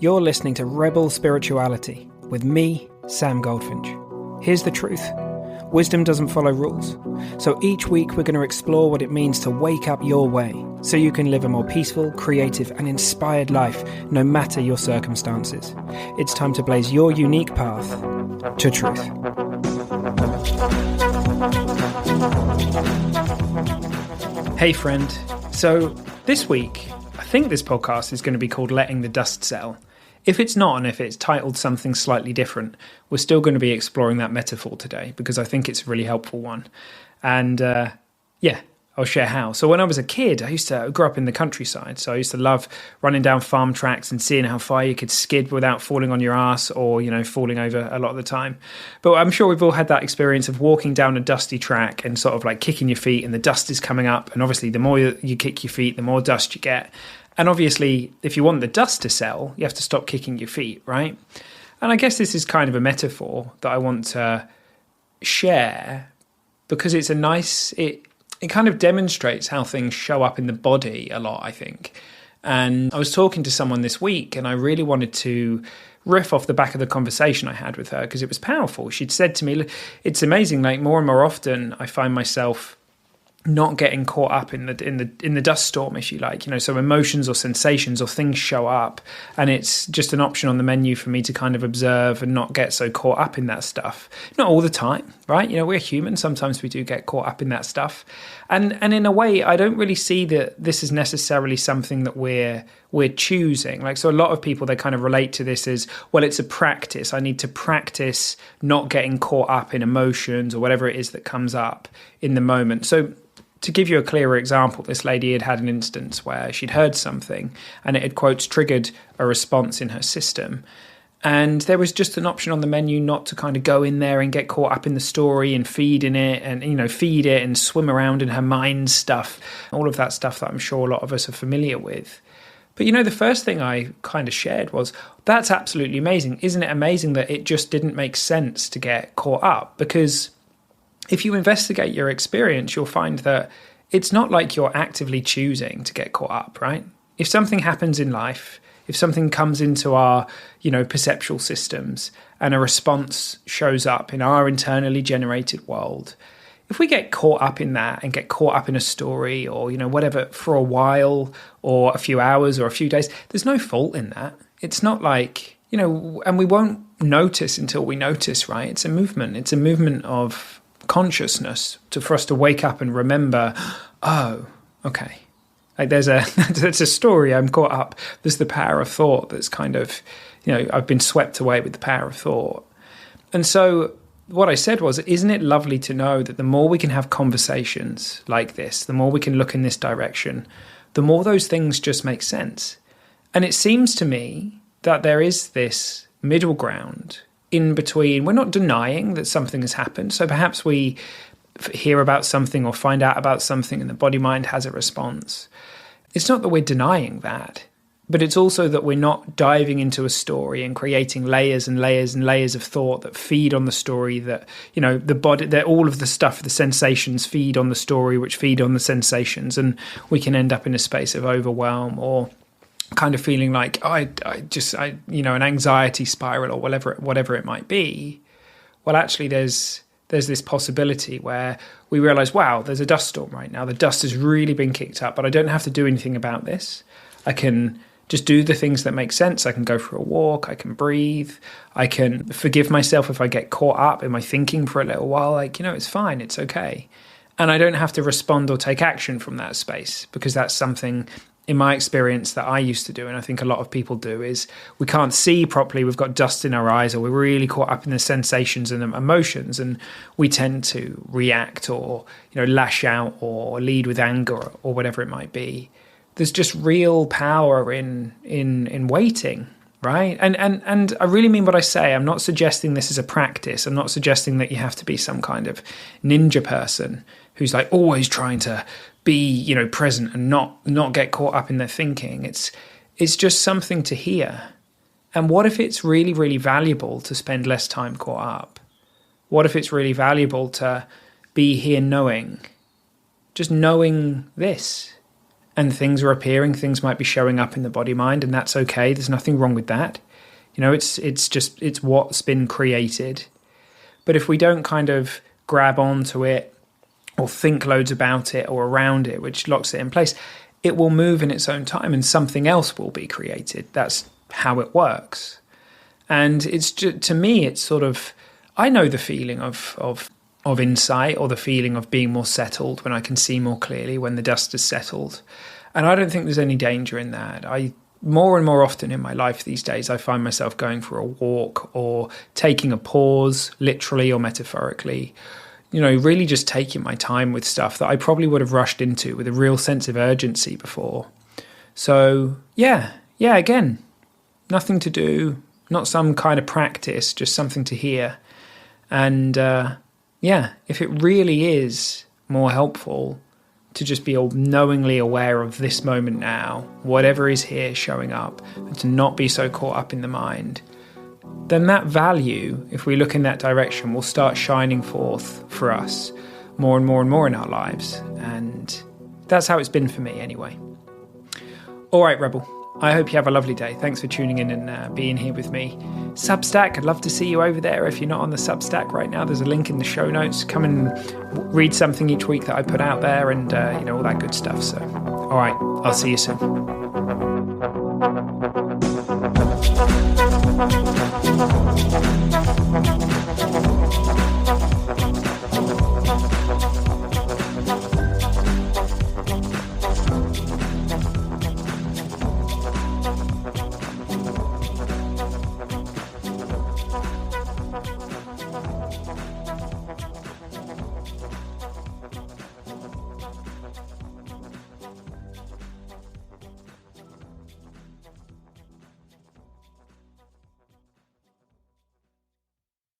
You're listening to Rebel Spirituality with me, Sam Goldfinch. Here's the truth. Wisdom doesn't follow rules. So each week we're going to explore what it means to wake up your way so you can live a more peaceful, creative and inspired life no matter your circumstances. It's time to blaze your unique path to truth. Hey friend. So this week, I think this podcast is going to be called Letting the Dust Settle. If it's not, and if it's titled something slightly different, we're still going to be exploring that metaphor today because I think it's a really helpful one. And I'll share how. So when I was a kid, I grew up in the countryside. So I used to love running down farm tracks and seeing how far you could skid without falling on your ass or, falling over a lot of the time. But I'm sure we've all had that experience of walking down a dusty track and sort of like kicking your feet and the dust is coming up. And obviously the more you kick your feet, the more dust you get. And obviously, if you want the dust to settle, you have to stop kicking your feet, right? And I guess this is kind of a metaphor that I want to share because it's it kind of demonstrates how things show up in the body a lot, I think. And I was talking to someone this week and I really wanted to riff off the back of the conversation I had with her because it was powerful. She'd said to me, look, it's amazing, like more and more often I find myself not getting caught up in the dust storm, if you like, so emotions or sensations or things show up and it's just an option on the menu for me to kind of observe and not get so caught up in that stuff. Not all the time, right? We're human. Sometimes we do get caught up in that stuff. And in a way, I don't really see that this is necessarily something that we're choosing. So a lot of people, they kind of relate to this as, well, it's a practice. I need to practice not getting caught up in emotions or whatever it is that comes up in the moment. So to give you a clearer example, this lady had an instance where she'd heard something and it had, quotes, triggered a response in her system. And there was just an option on the menu not to kind of go in there and get caught up in the story and feed in it and, feed it and swim around in her mind stuff, all of that stuff that I'm sure a lot of us are familiar with. But, the first thing I kind of shared was, that's absolutely amazing. Isn't it amazing that it just didn't make sense to get caught up? Because if you investigate your experience, you'll find that it's not like you're actively choosing to get caught up, right? If something happens in life, if something comes into our, perceptual systems and a response shows up in our internally generated world, if we get caught up in that and get caught up in a story or, whatever for a while or a few hours or a few days, there's no fault in that. It's not like, and we won't notice until we notice, right? It's a movement. It's a movement of consciousness for us to wake up and remember, oh, okay. Like there's a story, I'm caught up. There's the power of thought that's kind of, I've been swept away with the power of thought. And so what I said was, isn't it lovely to know that the more we can have conversations like this, the more we can look in this direction, the more those things just make sense. And it seems to me that there is this middle ground in between. We're not denying that something has happened. So perhaps we hear about something or find out about something and the body-mind has a response. It's not that we're denying that, but it's also that we're not diving into a story and creating layers and layers and layers of thought that feed on the story, that, the body, that all of the stuff, the sensations feed on the story, which feed on the sensations. And we can end up in a space of overwhelm or kind of feeling like, an anxiety spiral or whatever it might be. Well, actually, there's this possibility where we realize, wow, there's a dust storm right now. The dust has really been kicked up, but I don't have to do anything about this. I can just do the things that make sense. I can go for a walk. I can breathe. I can forgive myself if I get caught up in my thinking for a little while. It's fine. It's okay. And I don't have to respond or take action from that space because that's something in my experience that I used to do, and I think a lot of people do, is we can't see properly, we've got dust in our eyes, or we're really caught up in the sensations and the emotions, and we tend to react or, lash out or lead with anger or whatever it might be. There's just real power in waiting, right? And I really mean what I say. I'm not suggesting this is a practice. I'm not suggesting that you have to be some kind of ninja person who's like always trying to be, present and not get caught up in their thinking. It's just something to hear. And what if it's really, really valuable to spend less time caught up? What if it's really valuable to be here knowing, just knowing this, and things are appearing, things might be showing up in the body mind, and that's okay. There's nothing wrong with that. It's what's been created. But if we don't kind of grab onto it or think loads about it or around it, which locks it in place, it will move in its own time and something else will be created. That's how it works. And it's just, to me, it's sort of, I know the feeling of insight, or the feeling of being more settled when I can see more clearly, when the dust has settled. And I don't think there's any danger in that. More and more often in my life these days, I find myself going for a walk or taking a pause, literally or metaphorically, really just taking my time with stuff that I probably would have rushed into with a real sense of urgency before. So yeah, again, nothing to do, not some kind of practice, just something to hear. And if it really is more helpful to just be knowingly aware of this moment now, whatever is here showing up, and to not be so caught up in the mind, then that value, if we look in that direction, will start shining forth for us more and more and more in our lives. And that's how it's been for me anyway. All right, Rebel. I hope you have a lovely day. Thanks for tuning in and being here with me. Substack, I'd love to see you over there. If you're not on the Substack right now, there's a link in the show notes. Come and read something each week that I put out there and, all that good stuff. So, all right, I'll see you soon.